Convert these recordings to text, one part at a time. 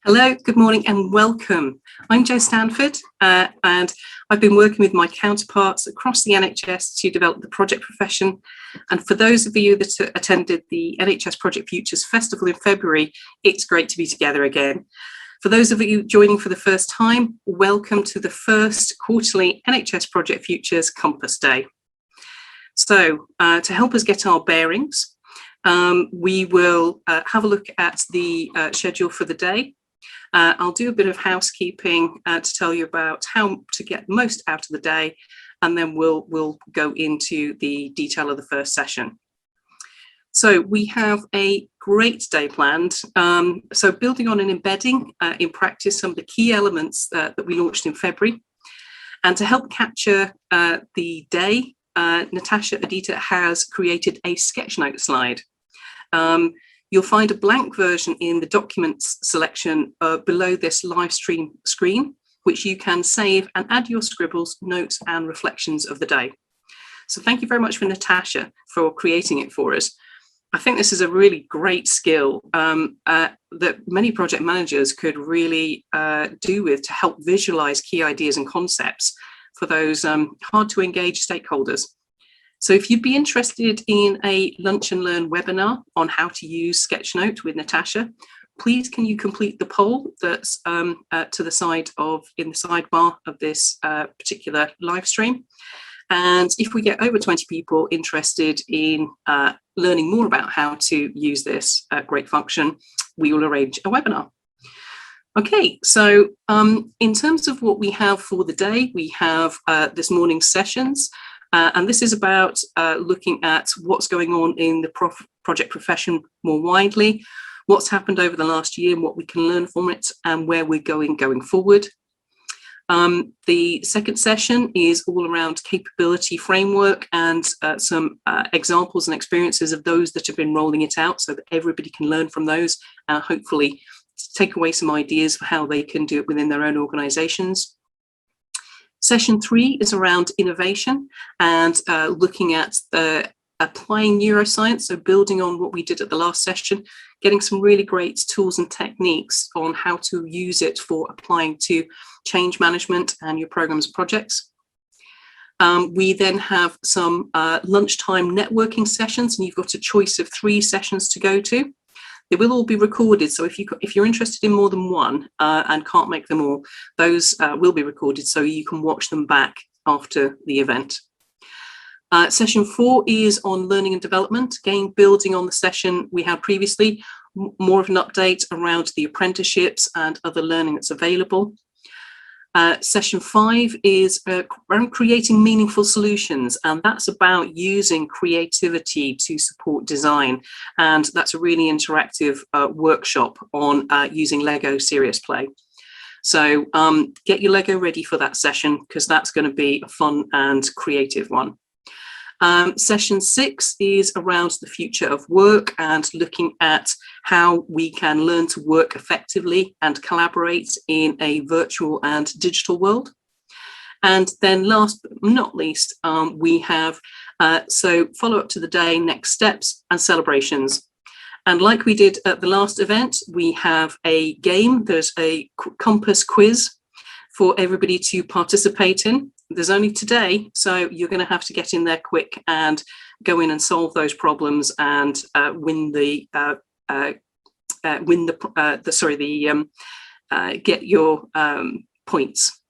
Hello, good morning and welcome. I'm Jo Stanford and I've been working with my counterparts across the NHS to develop the project profession. And for those of you that attended the NHS Project Futures Festival in February, it's great to be together again. For those of you joining for the first time, welcome to the first quarterly NHS Project Futures Compass Day. So to help us get our bearings, we will have a look at the schedule for the day. I'll do a bit of housekeeping to tell you about how to get most out of the day, and then we'll go into the detail of the first session. So we have a great day planned. So building on and embedding in practice some of the key elements that we launched in February. And to help capture the day, Natasha Adita has created a sketch note slide. You'll find a blank version in the documents selection below this live stream screen, which you can save and add your scribbles, notes and reflections of the day. So thank you very much for Natasha for creating it for us. I think this is a really great skill that many project managers could really do with to help visualize key ideas and concepts for those hard to engage stakeholders. So if you'd be interested in a Lunch and Learn webinar on how to use Sketchnote with Natasha, please can you complete the poll that's to the side in the sidebar of this particular live stream. And if we get over 20 people interested in learning more about how to use this great function, we will arrange a webinar. Okay, so in terms of what we have for the day, we have this morning's sessions. And this is about looking at what's going on in the project profession more widely, what's happened over the last year and what we can learn from it and where we're going forward. The second session is all around capability framework and some examples and experiences of those that have been rolling it out so that everybody can learn from those and hopefully take away some ideas for how they can do it within their own organizations. Session 3 is around innovation and looking at applying neuroscience, so building on what we did at the last session, getting some really great tools and techniques on how to use it for applying to change management and your programs and projects. We then have some lunchtime networking sessions, and you've got a choice of 3 sessions to go to. They will all be recorded, so if you're interested in more than one and can't make them all, those will be recorded so you can watch them back after the event. Session 4 is on learning and development, again building on the session we had previously, more of an update around the apprenticeships and other learning that's available. Session 5 is around creating meaningful solutions, and that's about using creativity to support design. And that's a really interactive workshop on using Lego Serious Play. So get your Lego ready for that session because that's going to be a fun and creative one. Session 6 is around the future of work and looking at how we can learn to work effectively and collaborate in a virtual and digital world. And then last but not least, we have so follow up to the day, next steps and celebrations. And like we did at the last event, we have a game. There's a Compass quiz for everybody to participate in. There's only today, so you're going to have to get in there quick and go in and solve those problems and get your points.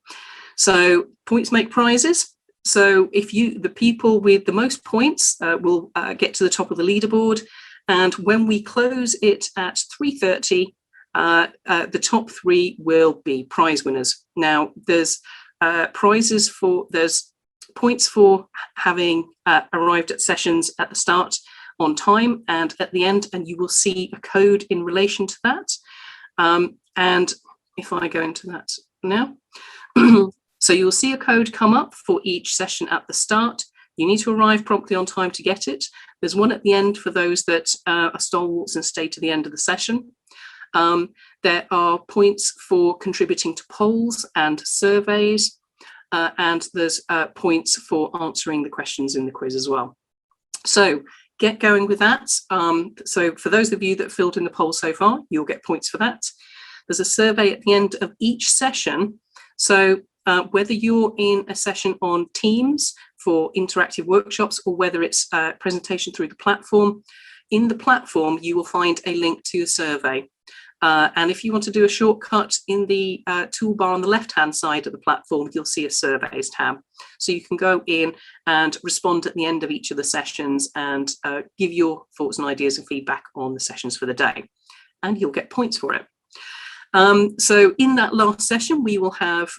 So points make prizes. So the people with the most points will get to the top of the leaderboard, and when we close it at 3:30, the top 3 will be prize winners. Now there's there's points for having arrived at sessions at the start on time and at the end, and you will see a code in relation to that. And if I go into that now, so you'll see a code come up for each session at the start. You need to arrive promptly on time to get it. There's one at the end for those that are stalwarts and stay to the end of the session. There are points for contributing to polls and surveys, and there's points for answering the questions in the quiz as well. So get going with that. So for those of you that filled in the poll so far, you'll get points for that. There's a survey at the end of each session. So whether you're in a session on Teams for interactive workshops, or whether it's a presentation through the platform, in the platform you will find a link to a survey. And if you want to do a shortcut, in the toolbar on the left-hand side of the platform, you'll see a surveys tab. So you can go in and respond at the end of each of the sessions and give your thoughts and ideas and feedback on the sessions for the day, and you'll get points for it. So in that last session, we will have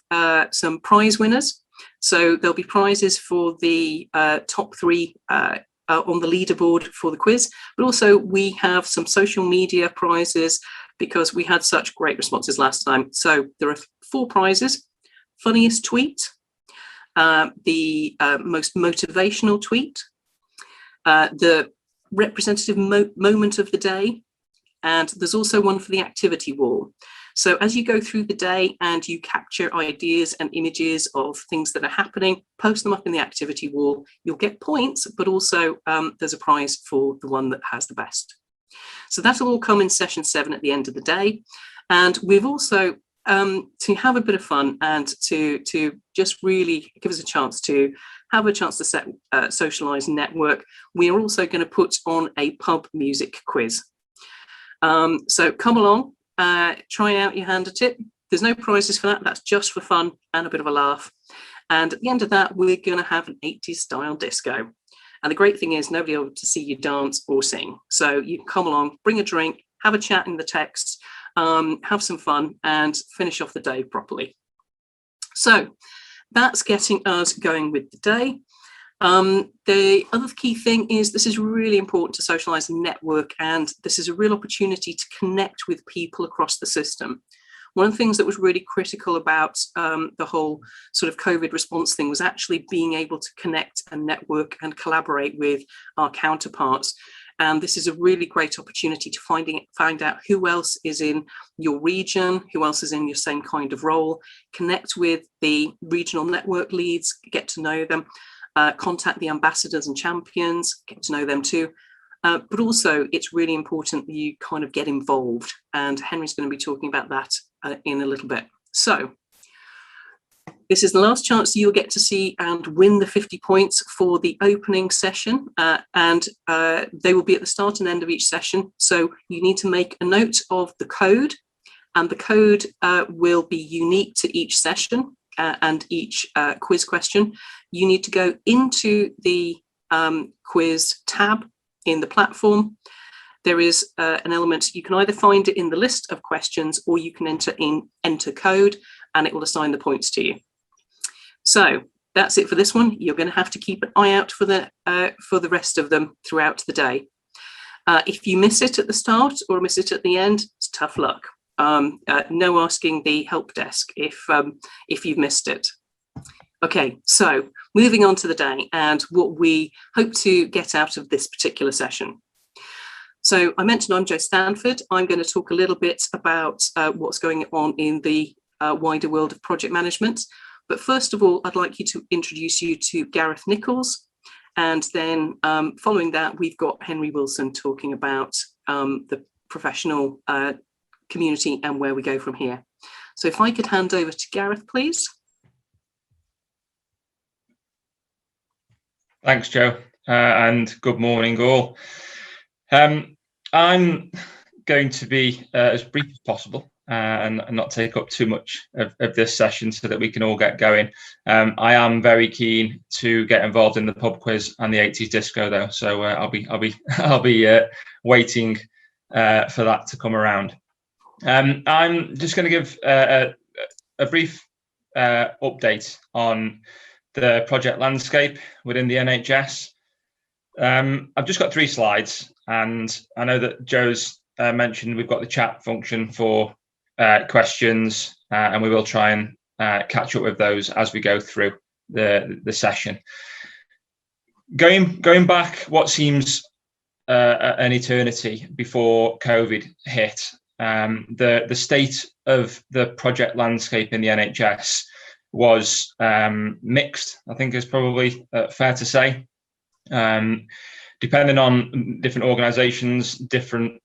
some prize winners. So there'll be prizes for the top 3 on the leaderboard for the quiz, but also we have some social media prizes because we had such great responses last time. So there are 4 prizes: funniest tweet, the most motivational tweet, the representative moment of the day, and there's also one for the activity wall. So as you go through the day and you capture ideas and images of things that are happening, post them up in the activity wall, you'll get points, but also there's a prize for the one that has the best. So that'll all come in session 7 at the end of the day. And we've also, to have a bit of fun and to just really give us a chance to socialise and network, we are also going to put on a pub music quiz. So come along. Try out your hand at it. There's no prizes for that. That's just for fun and a bit of a laugh. And at the end of that, we're going to have an 80s style disco. And the great thing is nobody will be able to see you dance or sing. So you can come along, bring a drink, have a chat in the text, have some fun, and finish off the day properly. So that's getting us going with the day. The other key thing is this is really important to socialise and network, and this is a real opportunity to connect with people across the system. One of the things that was really critical about the whole sort of COVID response thing was actually being able to connect and network and collaborate with our counterparts. And this is a really great opportunity to find out who else is in your region, who else is in your same kind of role, connect with the regional network leads, get to know them. Contact the ambassadors and champions, get to know them too. But also it's really important that you kind of get involved, and Henry's going to be talking about that in a little bit. So this is the last chance you'll get to see and win the 50 points for the opening session, and they will be at the start and end of each session. So you need to make a note of the code, and the code will be unique to each session and each quiz question. You need to go into the quiz tab in the platform. There is an element, you can either find it in the list of questions, or you can enter code, and it will assign the points to you. So that's it for this one. You're going to have to keep an eye out for the rest of them throughout the day. If you miss it at the start or miss it at the end, it's tough luck. No asking the help desk if you've missed it. Okay, so moving on to the day and what we hope to get out of this particular session. So I mentioned I'm Jo Stanford. I'm going to talk a little bit about what's going on in the wider world of project management. But first of all, I'd like to introduce you to Gareth Nichols. And then following that, we've got Henry Wilson talking about the professional community and where we go from here. So if I could hand over to Gareth, please. Thanks, Jo, and good morning all. I'm going to be as brief as possible and not take up too much of this session so that we can all get going. I am very keen to get involved in the pub quiz and the 80s disco though, so I'll be waiting for that to come around. I'm just going to give a brief update on the project landscape within the NHS. I've just got 3 slides, and I know that Jo's mentioned we've got the chat function for questions, and we will try and catch up with those as we go through the session. Going back what seems an eternity before COVID hit, the state of the project landscape in the NHS was mixed, I think is probably fair to say. Depending on different organisations, different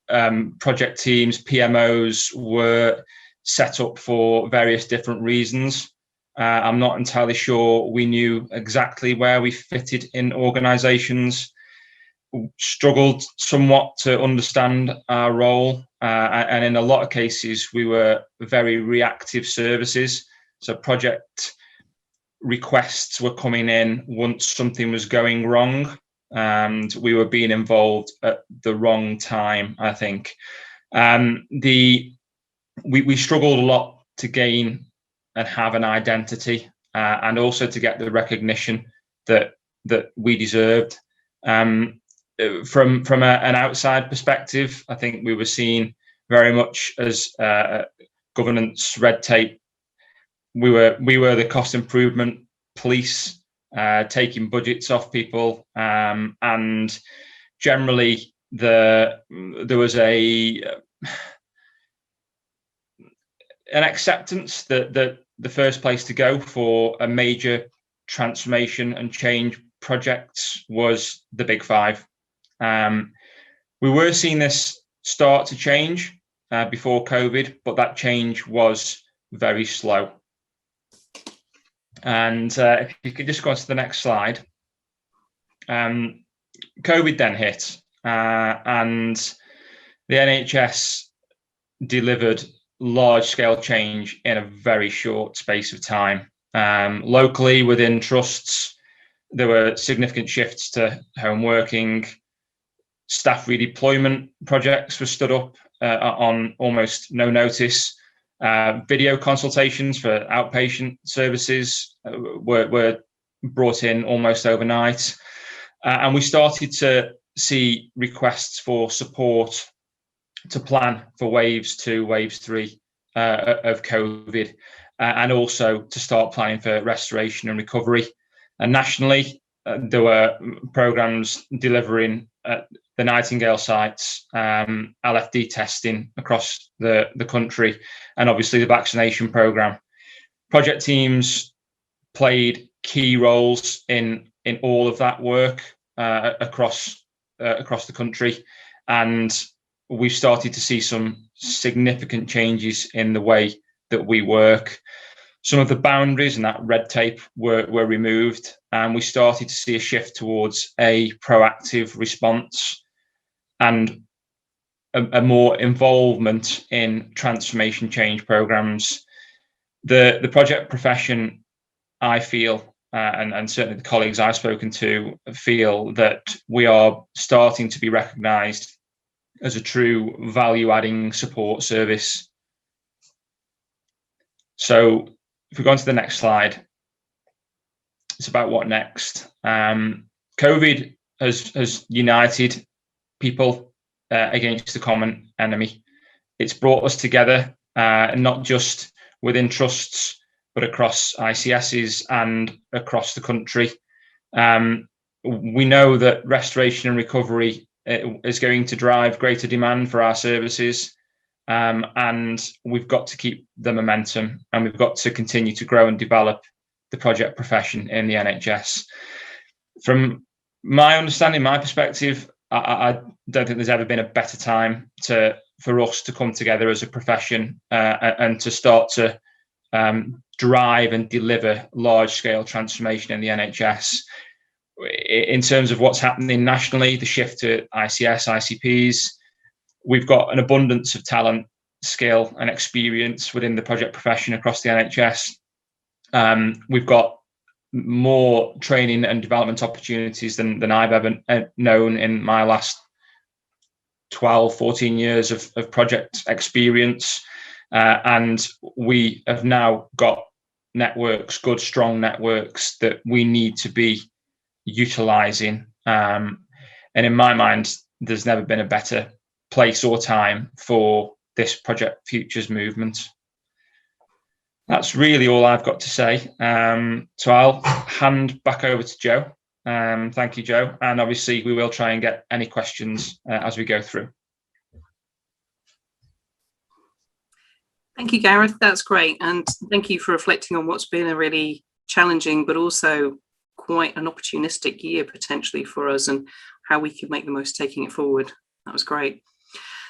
project teams, PMOs were set up for various different reasons. I'm not entirely sure we knew exactly where we fitted in organisations, struggled somewhat to understand our role, and in a lot of cases we were very reactive services. So project requests were coming in once something was going wrong, and we were being involved at the wrong time, I think. We struggled a lot to gain and have an identity, and also to get the recognition that we deserved. From an outside perspective, I think we were seen very much as governance, red tape. We were the cost improvement police, taking budgets off people, and generally there was an acceptance that the first place to go for a major transformation and change projects was the Big Five. We were seeing this start to change before COVID, but that change was very slow. And if you could just go on to the next slide. COVID then hit, and the NHS delivered large-scale change in a very short space of time. Locally, within trusts, there were significant shifts to home working. Staff redeployment projects were stood up on almost no notice. Video consultations for outpatient services were brought in almost overnight. And we started to see requests for support to plan for waves 2, waves 3 of COVID, and also to start planning for restoration and recovery. And nationally, there were programmes delivering at the Nightingale sites, LFD testing across the country, and obviously the vaccination programme. Project teams played key roles in all of that work across the country, and we've started to see some significant changes in the way that we work. Some of the boundaries and that red tape were removed, and we started to see a shift towards a proactive response and a more involvement in transformation change programs. The project profession, I feel, and certainly the colleagues I've spoken to feel, that we are starting to be recognised as a true value-adding support service. So if we go on to the next slide, it's about what next. COVID has united people against the common enemy. It's brought us together, not just within trusts, but across ICSs and across the country. We know that restoration and recovery is going to drive greater demand for our services, and we've got to keep the momentum, and we've got to continue to grow and develop the project profession in the NHS. From my understanding, my perspective, I don't think there's ever been a better time for us to come together as a profession and to start to drive and deliver large-scale transformation in the NHS. In terms of what's happening nationally, the shift to ICS, ICPs, we've got an abundance of talent, skill and experience within the project profession across the NHS. We've got more training and development opportunities than I've ever known in my last 12, 14 years of project experience. And we have now got networks, good, strong networks that we need to be utilising. And in my mind, there's never been a better place or time for this Project Futures movement. That's really all I've got to say. So I'll hand back over to Joe. Thank you, Joe. And obviously we will try and get any questions as we go through. Thank you, Gareth. That's great. And thank you for reflecting on what's been a really challenging, but also quite an opportunistic year potentially for us, and how we could make the most taking it forward. That was great.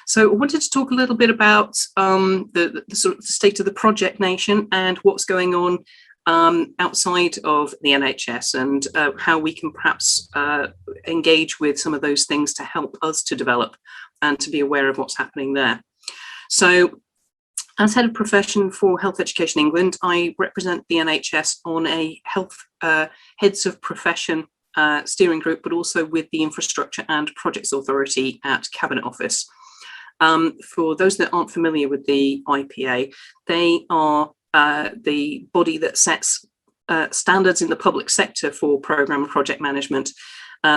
So I wanted to talk a little bit about the sort of state of the project nation and what's going on outside of the NHS, and how we can perhaps engage with some of those things to help us to develop and to be aware of what's happening there. So as head of profession for Health Education England, I represent the NHS on a health heads of profession steering group, but also with the Infrastructure and Projects Authority at Cabinet Office. For those that aren't familiar with the IPA, they are the body that sets standards in the public sector for programme and project management.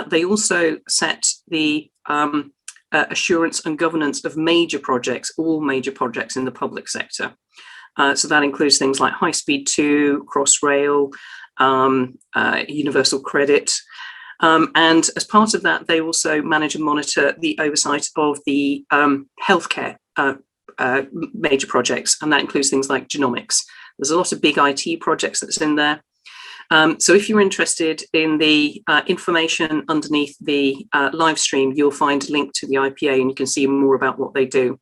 They also set the assurance and governance of major projects, all major projects in the public sector. So that includes things like High Speed 2, Crossrail, Universal Credit. And as part of that, they also manage and monitor the oversight of the healthcare major projects, and that includes things like genomics. There's a lot of big IT projects that's in there. So if you're interested in the information underneath the live stream, you'll find a link to the IPA and you can see more about what they do.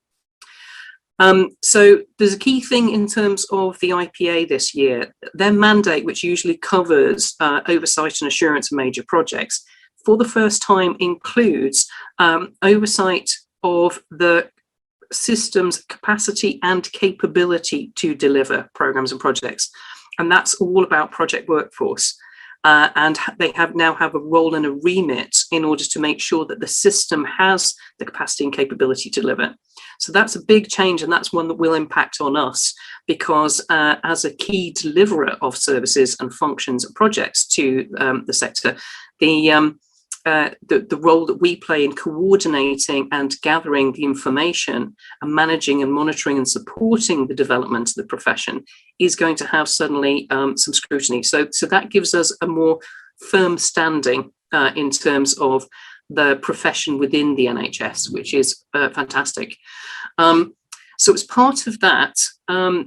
So there's a key thing in terms of the IPA this year. Their mandate, which usually covers oversight and assurance of major projects, for the first time includes oversight of the system's capacity and capability to deliver programs and projects. And that's all about project workforce. And they now have a role and a remit in order to make sure that the system has the capacity and capability to deliver. So that's a big change, and that's one that will impact on us, because as a key deliverer of services and functions and projects to the sector, the role that we play in coordinating and gathering the information and managing and monitoring and supporting the development of the profession is going to have suddenly some scrutiny. So that gives us a more firm standing in terms of the profession within the NHS, which is fantastic. So as part of that,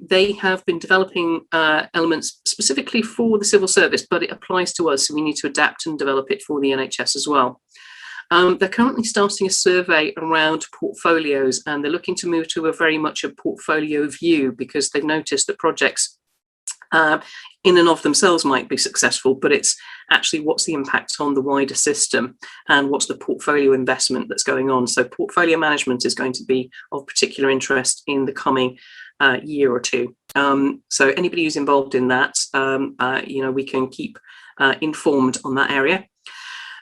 they have been developing elements specifically for the civil service, but it applies to us, so we need to adapt and develop it for the NHS as well. They're currently starting a survey around portfolios, and they're looking to move to a very much a portfolio view, because they've noticed that projects in and of themselves might be successful, but it's actually what's the impact on the wider system and what's the portfolio investment that's going on. So portfolio management is going to be of particular interest in the coming year or two. So anybody who's involved in that, we can keep informed on that area.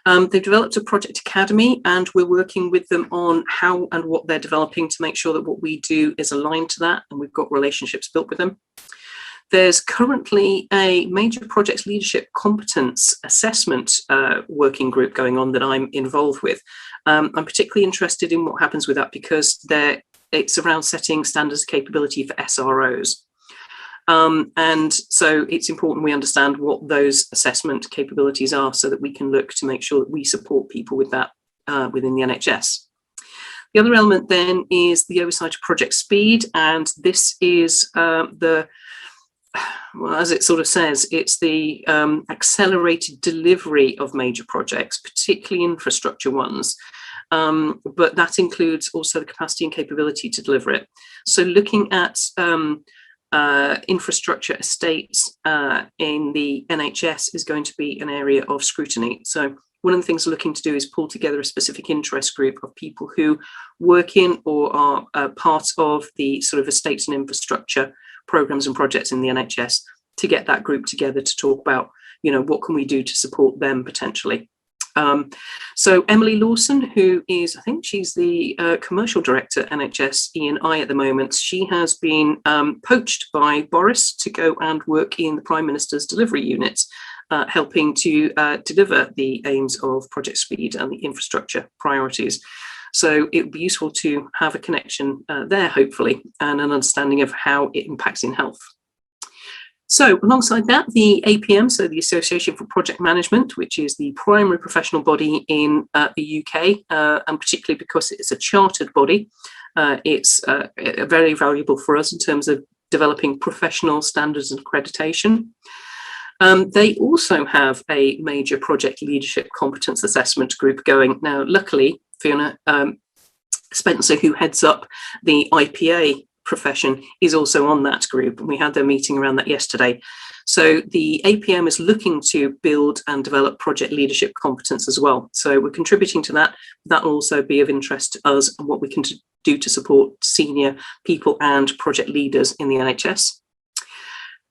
They've developed a project academy, and we're working with them on how and what they're developing to make sure that what we do is aligned to that, and we've got relationships built with them. There's currently a major projects leadership competence assessment working group going on that I'm involved with. I'm particularly interested in what happens with that, because it's around setting standards of capability for SROs. And so it's important we understand what those assessment capabilities are, so that we can look to make sure that we support people with that within the NHS. The other element then is the oversight of project speed, and this is well, as it sort of says, it's the accelerated delivery of major projects, particularly infrastructure ones. But that includes also the capacity and capability to deliver it. So looking at infrastructure estates in the NHS is going to be an area of scrutiny. So one of the things we're looking to do is pull together a specific interest group of people who work in or are part of the sort of estates and infrastructure programs and projects in the NHS, to get that group together to talk about, what can we do to support them potentially. So Emily Lawson, who is, I think she's the commercial director at NHS E&I at the moment, she has been poached by Boris to go and work in the Prime Minister's delivery unit, helping to deliver the aims of Project Speed and the infrastructure priorities. So it would be useful to have a connection there, hopefully, and an understanding of how it impacts in health. So alongside that, the APM, so the Association for Project Management, which is the primary professional body in the UK, and particularly because it's a chartered body, it's very valuable for us in terms of developing professional standards and accreditation. They also have a major project leadership competence assessment group going. Now, luckily, Fiona, Spencer, who heads up the IPA profession, is also on that group, and we had their meeting around that yesterday. So the APM is looking to build and develop project leadership competence as well. So we're contributing to that. That will also be of interest to us and what we can do to support senior people and project leaders in the NHS.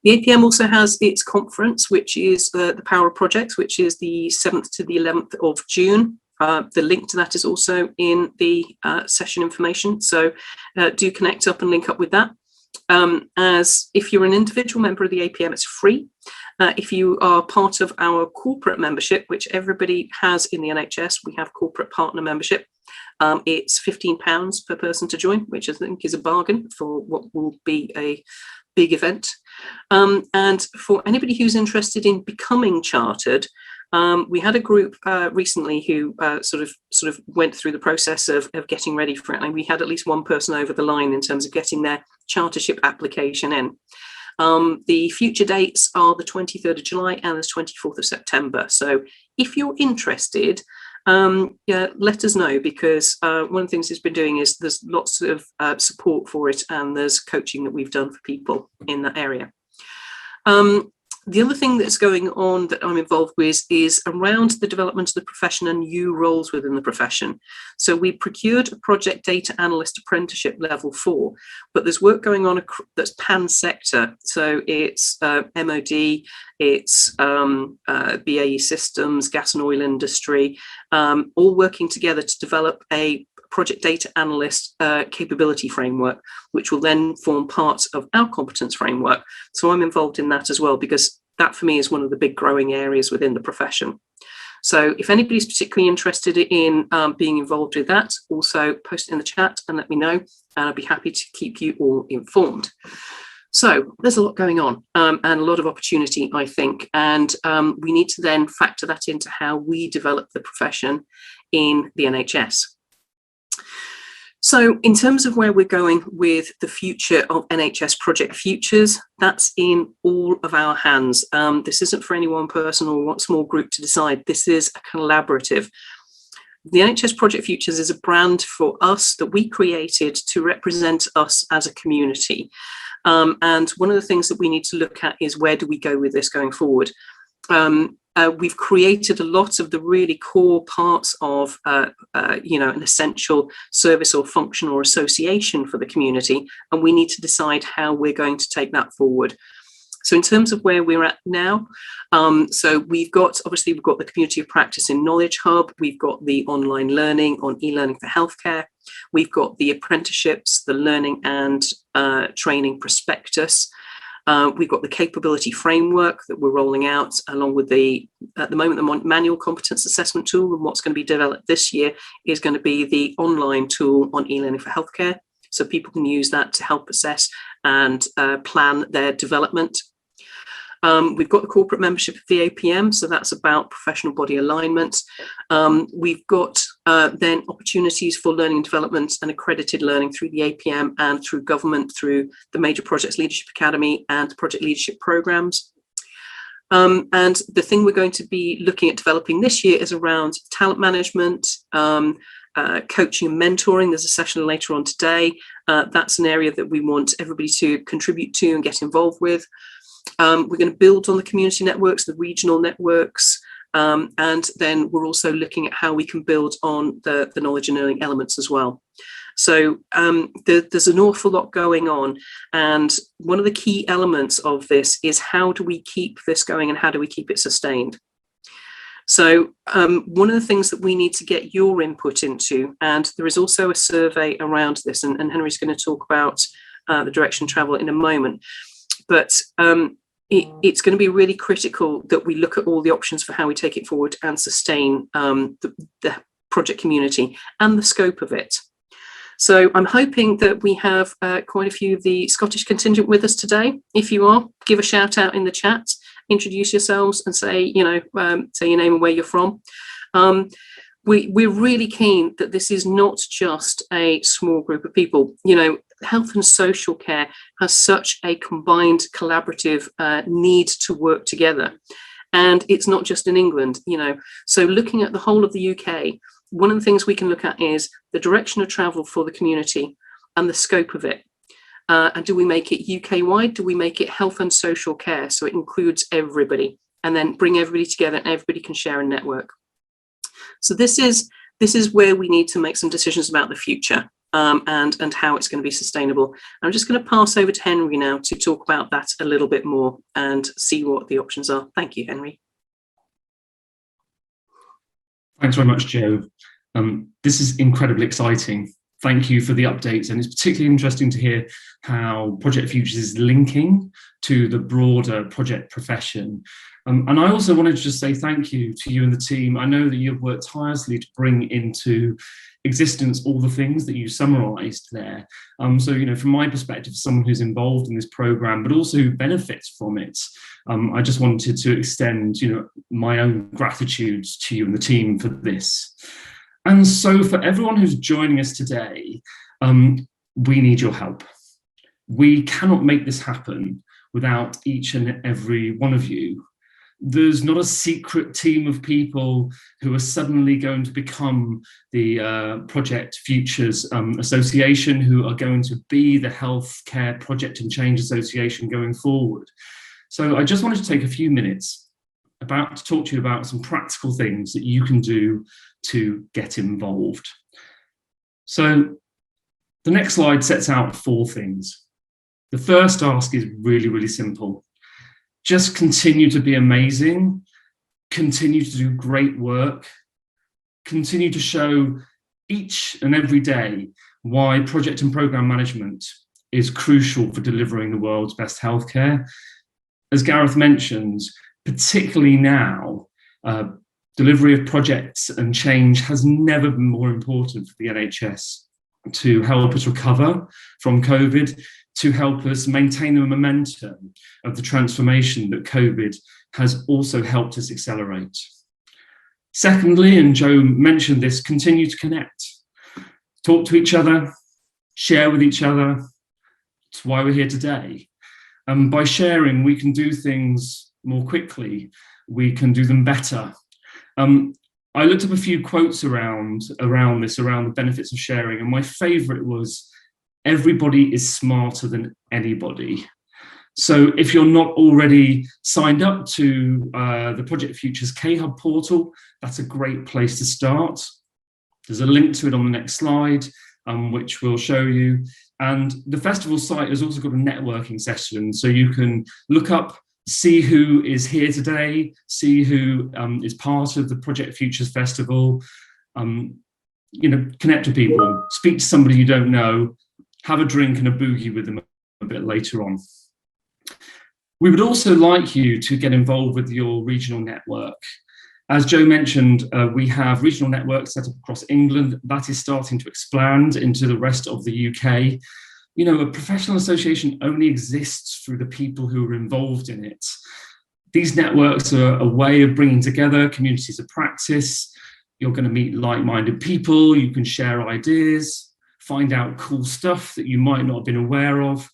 The APM also has its conference, which is the Power of Projects, which is the 7th to the 11th of June. The link to that is also in the session information. So do connect up and link up with that. As if you're an individual member of the APM, it's free. If you are part of our corporate membership, which everybody has in the NHS, we have corporate partner membership. It's £15 per person to join, which I think is a bargain for what will be a big event. And for anybody who's interested in becoming chartered, we had a group recently who sort of went through the process of getting ready for it, and we had at least one person over the line in terms of getting their chartership application in. The future dates are the 23rd of July and the 24th of September. So if you're interested, let us know, because one of the things it's been doing is there's lots of support for it, and there's coaching that we've done for people in that area. The other thing that's going on that I'm involved with is around the development of the profession and new roles within the profession. So we procured a project data analyst apprenticeship level 4, but there's work going on that's pan-sector. So it's MOD, it's BAE Systems, gas and oil industry, all working together to develop a project data analyst capability framework, which will then form part of our competence framework. So I'm involved in that as well, because that for me is one of the big growing areas within the profession. So if anybody's particularly interested in being involved with that, also post it in the chat and let me know, and I'll be happy to keep you all informed. So there's a lot going on and a lot of opportunity, I think, and we need to then factor that into how we develop the profession in the NHS. So in terms of where we're going with the future of NHS Project Futures, that's in all of our hands. This isn't for any one person or one small group to decide. This is a collaborative. The NHS Project Futures is a brand for us that we created to represent us as a community. And one of the things that we need to look at is, where do we go with this going forward? We've created a lot of the really core parts of, an essential service or function or association for the community, and we need to decide how we're going to take that forward. So in terms of where we're at now, so we've got the Community of Practice in Knowledge Hub, we've got the online learning on e-learning for healthcare, we've got the apprenticeships, the learning and training prospectus. We've got the capability framework that we're rolling out, along with at the moment, the manual competence assessment tool. And what's going to be developed this year is going to be the online tool on e-learning for healthcare. So people can use that to help assess and plan their development. We've got the corporate membership of the APM, so that's about professional body alignment. We've got then opportunities for learning and development and accredited learning through the APM and through government, through the Major Projects Leadership Academy and project leadership programs. And the thing we're going to be looking at developing this year is around talent management, coaching and mentoring. There's a session later on today. That's an area that we want everybody to contribute to and get involved with. We're going to build on the community networks, the regional networks, and then we're also looking at how we can build on the knowledge and learning elements as well. So there's an awful lot going on, and one of the key elements of this is, how do we keep this going and how do we keep it sustained? So one of the things that we need to get your input into, and there is also a survey around this, and Henry's going to talk about the direction of travel in a moment, but it's going to be really critical that we look at all the options for how we take it forward and sustain the project community and the scope of it. So I'm hoping that we have quite a few of the Scottish contingent with us today. If you are, give a shout out in the chat, introduce yourselves and say, say your name and where you're from. We're really keen that this is not just a small group of people. Health and social care has such a combined collaborative need to work together. And it's not just in England, so looking at the whole of the UK, one of the things we can look at is the direction of travel for the community and the scope of it. And do we make it UK-wide? Do we make it health and social care, so it includes everybody, and then bring everybody together and everybody can share and network? So this is where we need to make some decisions about the future, and how it's going to be sustainable. I'm just going to pass over to Henry now to talk about that a little bit more and see what the options are. Thank you, Henry. Thanks very much, Jo. This is incredibly exciting. Thank you for the updates, and it's particularly interesting to hear how Project Futures is linking to the broader project profession. And I also wanted to just say thank you to you and the team. I know that you've worked tirelessly to bring into existence all the things that you summarised there. So, from my perspective, someone who's involved in this programme, but also who benefits from it, I just wanted to extend, my own gratitude to you and the team for this. And so for everyone who's joining us today, we need your help. We cannot make this happen without each and every one of you. There's not a secret team of people who are suddenly going to become the Project Futures Association, who are going to be the Healthcare Project and Change Association going forward. So I just wanted to take a few minutes to talk to you about some practical things that you can do to get involved. So the next slide sets out 4 things. The first ask is really, really simple. Just continue to be amazing, continue to do great work, continue to show each and every day why project and programme management is crucial for delivering the world's best healthcare. As Gareth mentioned, particularly now, delivery of projects and change has never been more important for the NHS to help us recover from COVID, to help us maintain the momentum of the transformation that COVID has also helped us accelerate. Secondly, and Jo mentioned this, continue to connect. Talk to each other, share with each other. That's why we're here today. By sharing, we can do things more quickly. We can do them better. I looked up a few quotes around the benefits of sharing, and my favourite was, everybody is smarter than anybody. So if you're not already signed up to the Project Futures K-Hub portal, that's a great place to start. There's a link to it on the next slide, which we'll show you. And the festival site has also got a networking session, so you can look up, see who is here today, see who is part of the Project Futures Festival, connect to people, speak to somebody you don't know, have a drink and a boogie with them a bit later on. We would also like you to get involved with your regional network. As Jo mentioned, we have regional networks set up across England. That is starting to expand into the rest of the UK. A professional association only exists through the people who are involved in it. These networks are a way of bringing together communities of practice. You're going to meet like-minded people. You can share ideas, find out cool stuff that you might not have been aware of.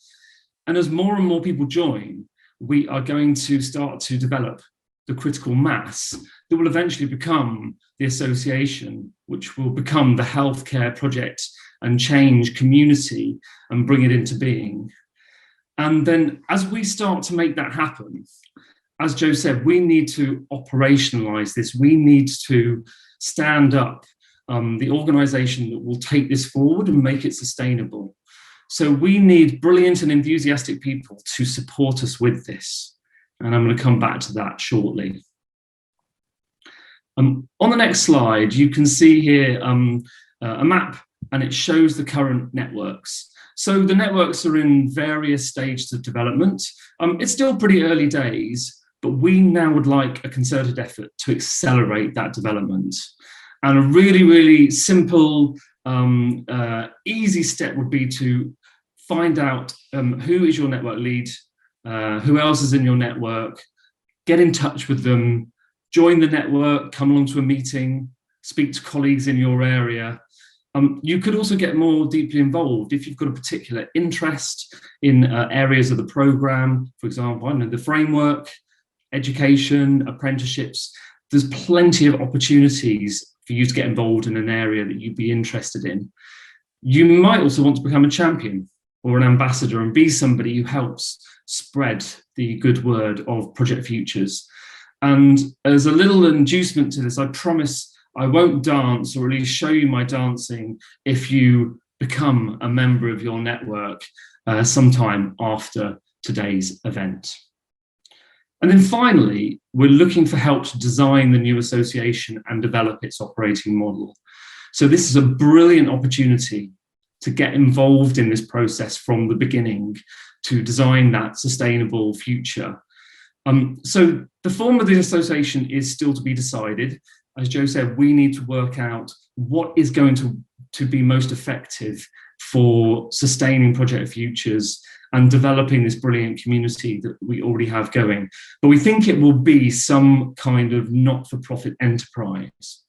And as more and more people join, we are going to start to develop the critical mass that will eventually become the association, which will become the Healthcare Project and Change community and bring it into being. And then as we start to make that happen, as Jo said, we need to operationalize this. We need to stand up the organisation that will take this forward and make it sustainable. So we need brilliant and enthusiastic people to support us with this. And I'm going to come back to that shortly. On the next slide, you can see here a map, and it shows the current networks. So the networks are in various stages of development. It's still pretty early days, but we now would like a concerted effort to accelerate that development. And a really, really simple, easy step would be to find out who is your network lead, who else is in your network, get in touch with them, join the network, come along to a meeting, speak to colleagues in your area. You could also get more deeply involved if you've got a particular interest in areas of the programme, for example, the framework, education, apprenticeships. There's plenty of opportunities for you to get involved in an area that you'd be interested in. You might also want to become a champion or an ambassador and be somebody who helps spread the good word of Project Futures. And as a little inducement to this, I promise I won't dance, or at least show you my dancing, if you become a member of your network sometime after today's event. And then finally, we're looking for help to design the new association and develop its operating model. So this is a brilliant opportunity to get involved in this process from the beginning to design that sustainable future. So the form of the association is still to be decided. As Joe said, we need to work out what is going to be most effective for sustaining Project Futures and developing this brilliant community that we already have going. But we think it will be some kind of not-for-profit enterprise.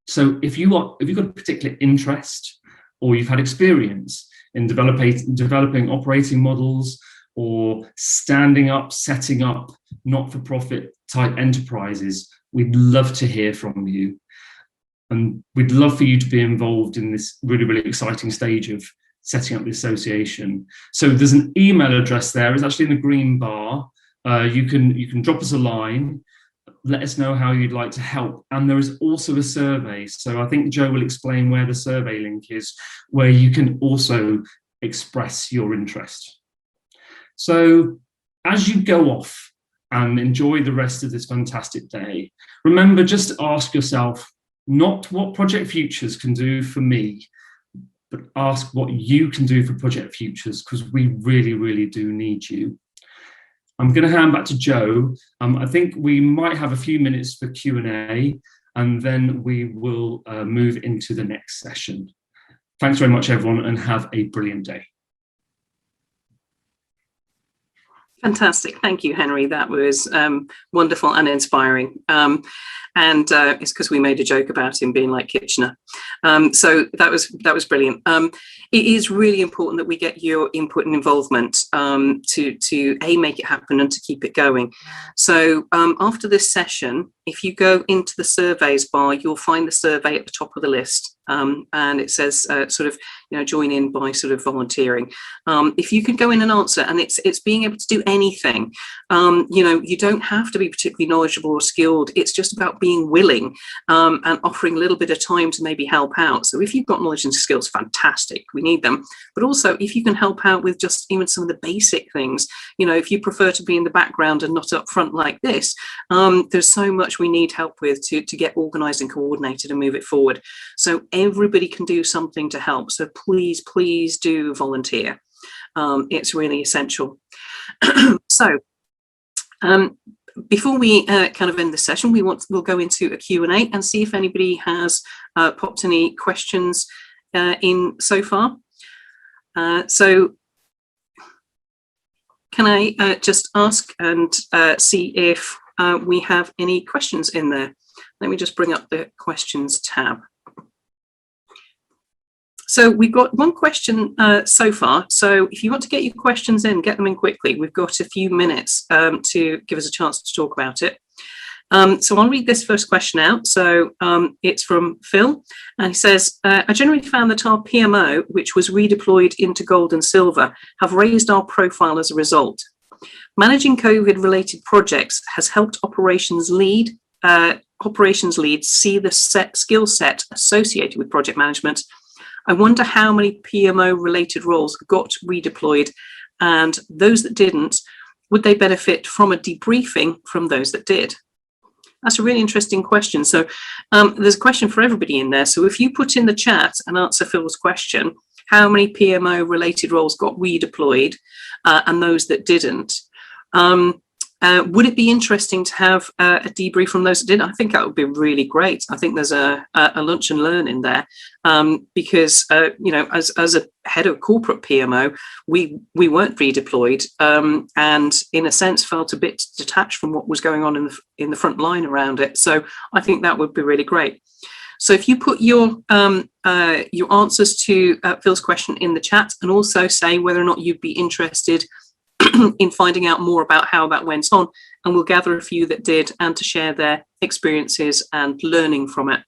So if you've got a particular interest, or you've had experience in developing operating models, or standing up, setting up not-for-profit type enterprises, we'd love to hear from you. And we'd love for you to be involved in this really, really exciting stage of setting up the association. So there's an email address there. It's actually in the green bar. You can drop us a line, let us know how you'd like to help. And there is also a survey. So I think Joe will explain where the survey link is, where you can also express your interest. So as you go off and enjoy the rest of this fantastic day, remember, just ask yourself, not what Project Futures can do for me, but ask what you can do for Project Futures, because we really, really do need you. I'm going to hand back to Joe. I think we might have a few minutes for Q&A, and then we will move into the next session. Thanks very much, everyone, and have a brilliant day. Fantastic. Thank you, Henry. That was wonderful and inspiring. And it's because we made a joke about him being like Kitchener. So that was brilliant. It is really important that we get your input and involvement to make it happen and to keep it going. So after this session, if you go into the surveys bar, you'll find the survey at the top of the list. And it says join in by sort of volunteering. If you could go in and answer, and it's being able to do anything. You don't have to be particularly knowledgeable or skilled. It's just about being willing and offering a little bit of time to maybe help out. So if you've got knowledge and skills, fantastic, we need them. But also if you can help out with just even some of the basic things, if you prefer to be in the background and not up front like this, there's so much we need help with to get organised and coordinated and move it forward. So everybody can do something to help. So please do volunteer. It's really essential. So before we kind of end the session, we'll go into a Q&A and see if anybody has popped any questions in so far. So can I just ask and see if we have any questions in there? Let me just bring up the questions tab. So we've got one question so far. So if you want to get your questions in, get them in quickly. We've got a few minutes to give us a chance to talk about it. So I'll read this first question out. So it's from Phil, and he says, I generally found that our PMO, which was redeployed into gold and silver, have raised our profile as a result. Managing COVID-related projects has helped operations leads see the skill set associated with project management. I wonder how many PMO-related roles got redeployed, and those that didn't, would they benefit from a debriefing from those that did? That's a really interesting question. So there's a question for everybody in there. So if you put in the chat and answer Phil's question, how many PMO-related roles got redeployed and those that didn't? Would it be interesting to have a debrief from those that did? I think that would be really great. I think there's a lunch and learn in there because, as a head of corporate PMO, we weren't redeployed and in a sense felt a bit detached from what was going on in the front line around it. So I think that would be really great. So if you put your answers to Phil's question in the chat, and also say whether or not you'd be interested in finding out more about how that went on, and we'll gather a few that did and to share their experiences and learning from it.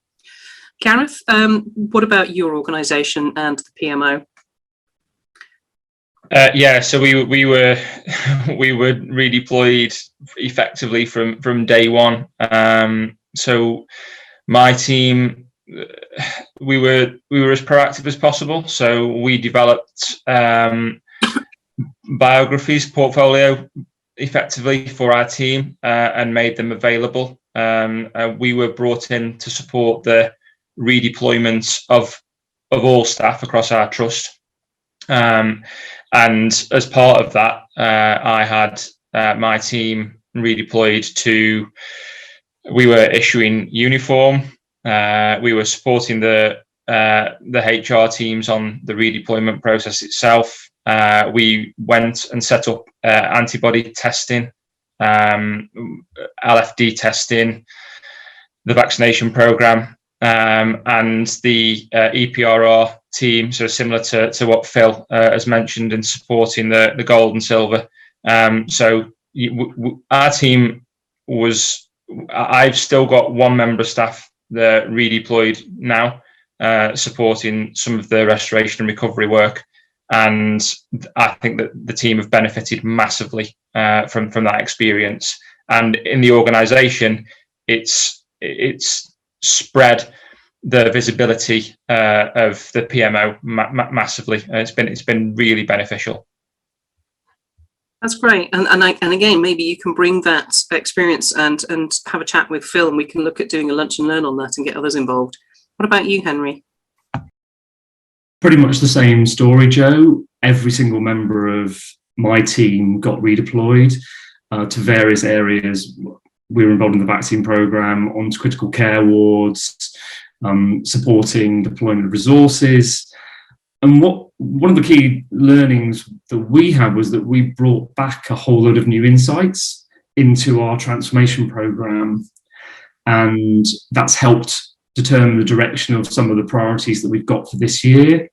Gareth, what about your organisation and the PMO? Yeah, so we were we were redeployed effectively from day one. So my team, we were as proactive as possible. So we developed biographies portfolio effectively for our team and made them available. We were brought in to support the redeployment of all staff across our trust. And as part of that, I had my team redeployed to, we were issuing uniform, we were supporting the HR teams on the redeployment process itself. We went and set up antibody testing, LFD testing, the vaccination program, and the EPRR team, so similar to what Phil has mentioned in supporting the gold and silver. So our team was, I've still got one member of staff that redeployed now, supporting some of the restoration and recovery work. And I think that the team have benefited massively from that experience. And in the organisation, it's spread the visibility of the PMO massively. It's been really beneficial. That's great, and again, maybe you can bring that experience and have a chat with Phil, and we can look at doing a lunch and learn on that and get others involved. What about you, Henry? Pretty much the same story, Joe. Every single member of my team got redeployed to various areas. We were involved in the vaccine program, onto critical care wards, supporting deployment of resources. And one of the key learnings that we had was that we brought back a whole load of new insights into our transformation program, and that's helped determine the direction of some of the priorities that we've got for this year,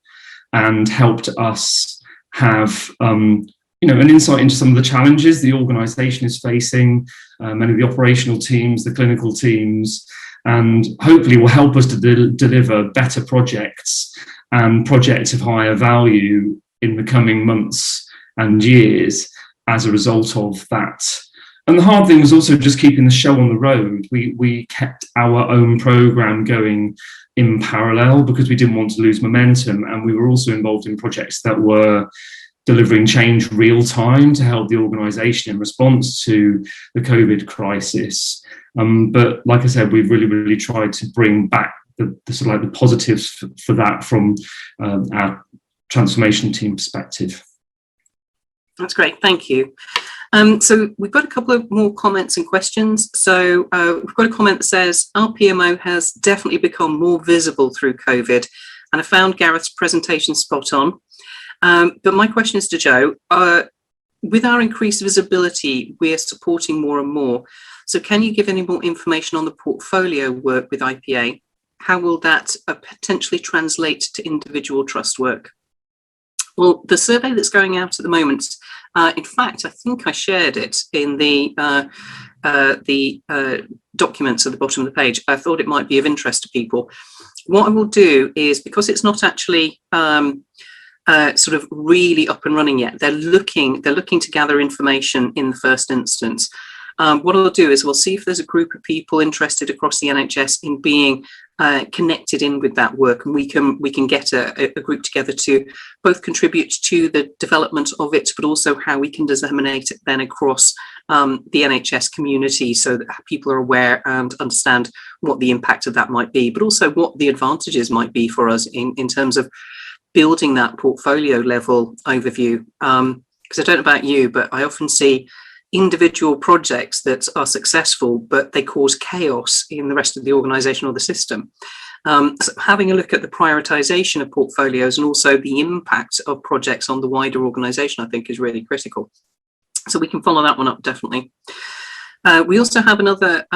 and helped us have an insight into some of the challenges the organisation is facing, many of the operational teams, the clinical teams, and hopefully will help us to deliver better projects and projects of higher value in the coming months and years as a result of that. And the hard thing was also just keeping the show on the road. We kept our own programme going in parallel because we didn't want to lose momentum, and we were also involved in projects that were delivering change real time to help the organisation in response to the COVID crisis. But like I said, we've really tried to bring back the sort of like the positives for that from our transformation team perspective. That's great, thank you. So we've got a couple of more comments and questions. So we've got a comment that says, our PMO has definitely become more visible through COVID, and I found Gareth's presentation spot on. But my question is to Joe, with our increased visibility, we are supporting more and more. So can you give any more information on the portfolio work with IPA? How will that potentially translate to individual trust work? Well, the survey that's going out at the moment, in fact, I think I shared it in the documents at the bottom of the page. I thought it might be of interest to people. What I will do is, because it's not actually sort of really up and running yet, they're looking to gather information in the first instance. What I'll do is we'll see if there's a group of people interested across the NHS in being connected in with that work, and we can get a group together to both contribute to the development of it, but also how we can disseminate it then across the NHS community, so that people are aware and understand what the impact of that might be, but also what the advantages might be for us in terms of building that portfolio level overview. Because I don't know about you, but I often see individual projects that are successful, but they cause chaos in the rest of the organisation or the system. So having a look at the prioritisation of portfolios and also the impact of projects on the wider organisation, I think, is really critical. So we can follow that one up, definitely. We also have another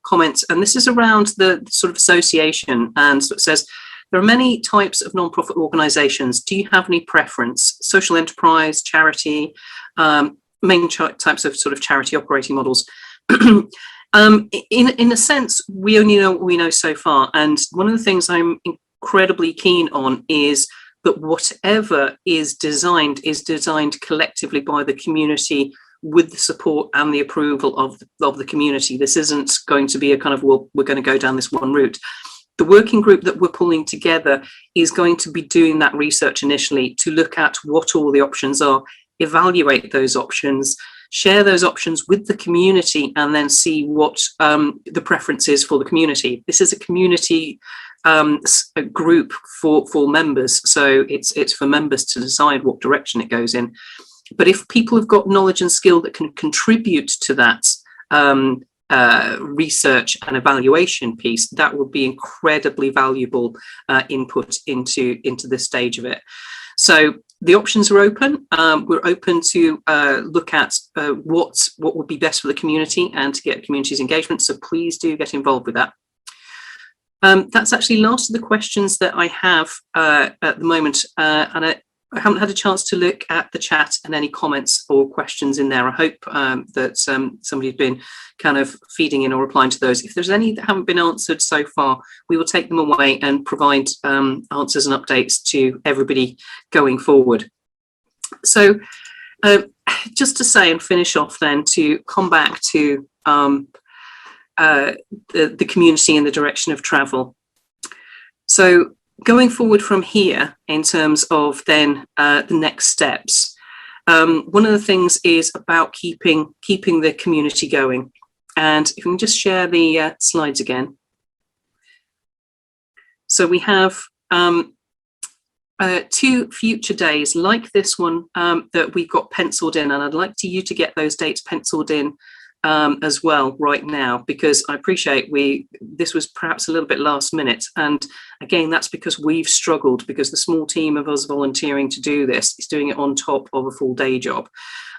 comment, and this is around the sort of association, and so it says, there are many types of non-profit organisations. Do you have any preference? Social enterprise, charity, main types of sort of charity operating models. In a sense, we only know what we know so far. And one of the things I'm incredibly keen on is that whatever is designed collectively by the community with the support and the approval of the community. This isn't going to be a kind of, well, we're going to go down this one route. The working group that we're pulling together is going to be doing that research initially to look at what all the options are, evaluate those options, share those options with the community, and then see what the preference is for the community. This is a community a group for members, so it's for members to decide what direction it goes in. But if people have got knowledge and skill that can contribute to that research and evaluation piece, that would be incredibly valuable input into this stage of it. So the options are open. We're open to look at what would be best for the community and to get community's engagement. So please do get involved with that. That's actually last of the questions that I have at the moment, and I haven't had a chance to look at the chat and any comments or questions in there. I hope that somebody's been kind of feeding in or replying to those. If there's any that haven't been answered so far, we will take them away and provide answers and updates to everybody going forward. So just to say and finish off then, to come back to the community and the direction of travel. So going forward from here, in terms of then the next steps, one of the things is about keeping the community going. And if we can just share the slides again. So we have 2 future days like this one that we've got penciled in, and I'd like you to get those dates penciled in as well right now, because I appreciate this was perhaps a little bit last minute, and again that's because we've struggled, because the small team of us volunteering to do this is doing it on top of a full day job,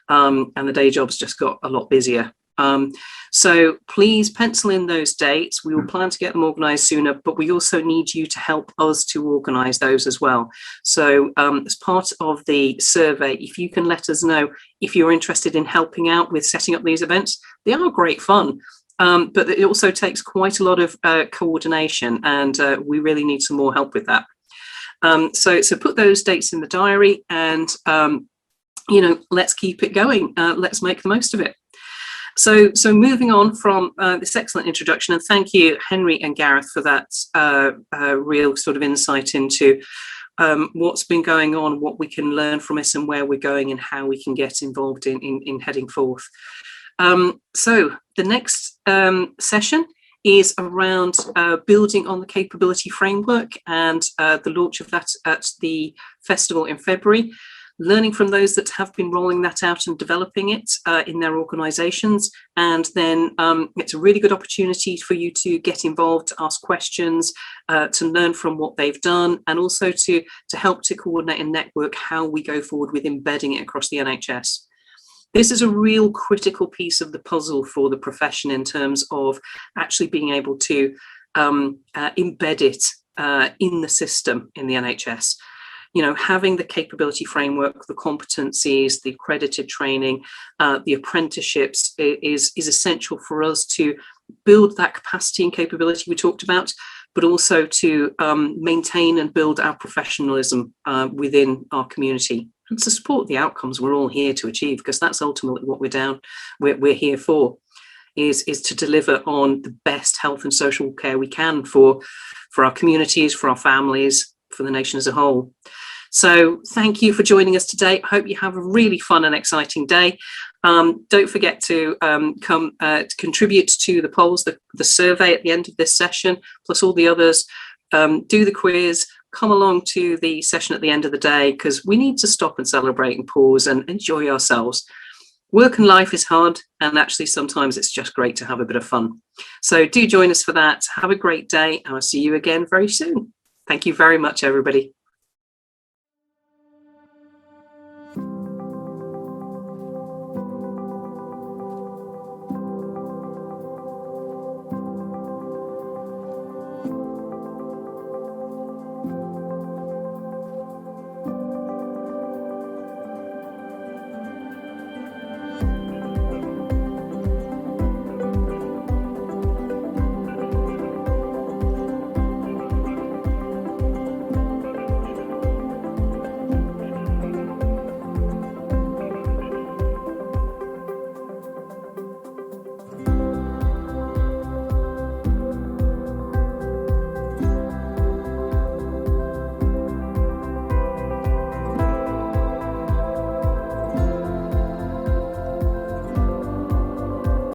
and the day job's just got a lot busier. So please pencil in those dates. We will plan to get them organised sooner, but we also need you to help us to organise those as well. So as part of the survey, if you can let us know if you're interested in helping out with setting up these events. They are great fun, but it also takes quite a lot of coordination, and we really need some more help with that. So put those dates in the diary, and let's keep it going. Let's make the most of it. So moving on from this excellent introduction, and thank you, Henry and Gareth, for that real sort of insight into what's been going on, what we can learn from this, and where we're going, and how we can get involved in heading forth. So the next session is around building on the capability framework, and the launch of that at the festival in February. Learning from those that have been rolling that out and developing it in their organisations, and then it's a really good opportunity for you to get involved, to ask questions, to learn from what they've done, and also to help to coordinate and network how we go forward with embedding it across the NHS. This is a real critical piece of the puzzle for the profession in terms of actually being able to embed it in the system in the NHS. Having the capability framework, the competencies, the accredited training, the apprenticeships is essential for us to build that capacity and capability we talked about, but also to maintain and build our professionalism within our community, and to support the outcomes we're all here to achieve, because that's ultimately what we're here for, is to deliver on the best health and social care we can for our communities, for our families, for the nation as a whole. So thank you for joining us today. I hope you have a really fun and exciting day. Don't forget to come to contribute to the polls, the survey at the end of this session, plus all the others. Do the quiz, come along to the session at the end of the day, because we need to stop and celebrate and pause and enjoy ourselves. Work and life is hard, and actually sometimes it's just great to have a bit of fun. So do join us for that. Have a great day, and I'll see you again very soon. Thank you very much, everybody.